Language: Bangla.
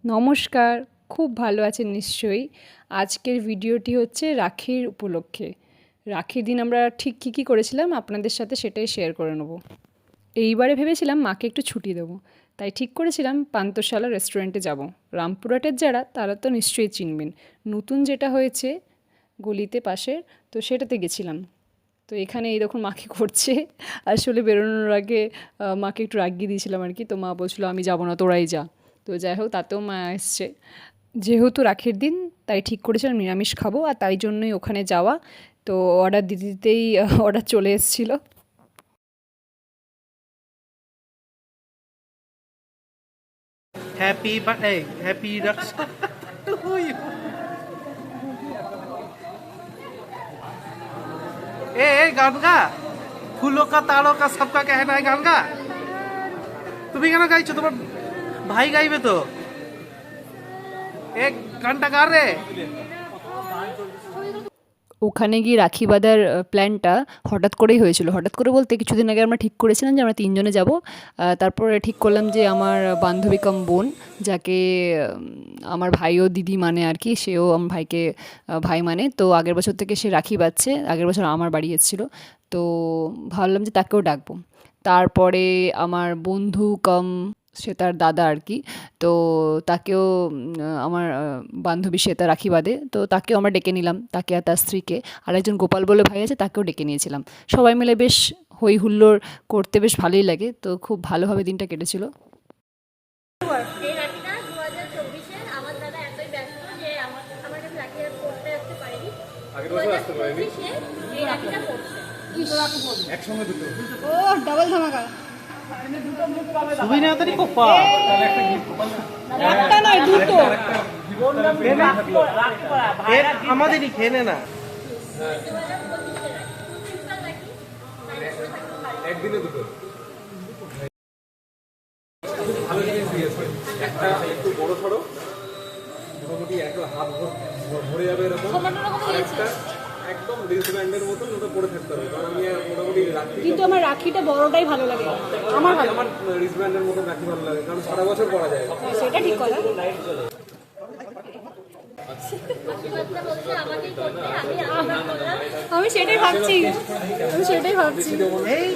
নমস্কার, খুব ভালো আছেন নিশ্চয়ই। আজকের ভিডিওটি হচ্ছে রাখির উপলক্ষে। রাখির দিন আমরা ঠিক কী করেছিলাম আপনাদের সাথে সেটাই শেয়ার করে নেব। এইবারে ভেবেছিলাম মাকে একটু ছুটি দেবো, তাই ঠিক করেছিলাম পান্থশালা রেস্টুরেন্টে যাব। রামপুরহাটের যারা তারা তো নিশ্চয়ই চিনবেন, নতুন যেটা হয়েছে গলিতে পাশের, তো সেটাতে গেছিলাম। তো এখানে এই দেখুন মাকে করছে। আসলে বেরোনোর আগে মাকে একটু রাগিয়ে দিয়েছিলাম আর কি, তো মা বলছিল আমি যাব না, তোরাই যা। তো যাই হোক, তাতেও মা এসছে। যেহেতু রাখির দিন তাই ঠিক করেছিলাম নিরামিষ খাবো, আর তাই জন্যই ওখানে যাওয়া। তো অর্ডার দিতে দিতেই অর্ডার চলে এসেছিলো। हैप्पी बर्थडे हैप्पी रक्षा टू यू ए गान गा फूलों का तारों का सबका कहना है गान गा তুমি কেন গাইছো তোমার ভাই গাইবে তো এক গানটা গা রে ওখানে গিয়ে রাখি বাঁধার প্ল্যানটা হঠাৎ করেই হয়েছিল। হঠাৎ করে বলতে কিছুদিন আগে আমরা ঠিক করেছিলাম যে আমরা তিনজনে যাব। তারপরে ঠিক করলাম যে আমার বান্ধবী কাম বোন, যাকে আমার ভাইও দিদি মানে আর কি, সেও আমার ভাইকে ভাই মানে। তো আগের বছর থেকে সে রাখি বাঁধছে, আগের বছর আমার বাড়ি এসেছিলো। তো ভাবলাম যে তাকেও ডাকবো। তারপরে আমার বন্ধু কাম শ্বেতার দাদা আর কি, তো তাকেও আমার বান্ধবী শ্বেতা রাখি বাঁধে, তো তাকেও আমরা ডেকে নিলাম, তাকে আর তার স্ত্রীকে। আর একজন গোপাল বলে ভাই আছে, তাকেও ডেকে নিয়েছিলাম। সবাই মিলে বেশ হই হুল্লোড় করতে বেশ ভালোই লাগে, তো খুব ভালোভাবে দিনটা কেটেছিল। এই রাখিটা 2024-এর আমার দাদা এতই ব্যস্ত যে আমার কাছে রাখি পড়তে আসতে পারেনি। আগের বছর আসতে পারেনি, এই রাখিটা পড়ছে একসঙ্গে দুটো ও ডাবল ধামাকা। সুবিনা তারি কোপা তাহলে একটা গিফট একটা নয়, দুটো। আমাদেরই খেয়ে না একদিনে দুটো ভালো জিনিস দিয়েছে। একটা একটু বড় সড়ো, মোটামুটি একটা হাত ভরে যাবে এরকম, আর একটা একদম রিজব্যান্ডের মতন ওটা পরে থাকতে হবে। কারণ আমি মোটামুটি রাখি, কিন্তু আমার রাখিটা বড়টাই ভালো লাগে। আমার রিজব্যান্ডের মতন রাখি ভালো লাগে, কারণ সারা বছর পরা যায়। সেটা ঠিক কথা। আমি সেটাই ভাবছি, এই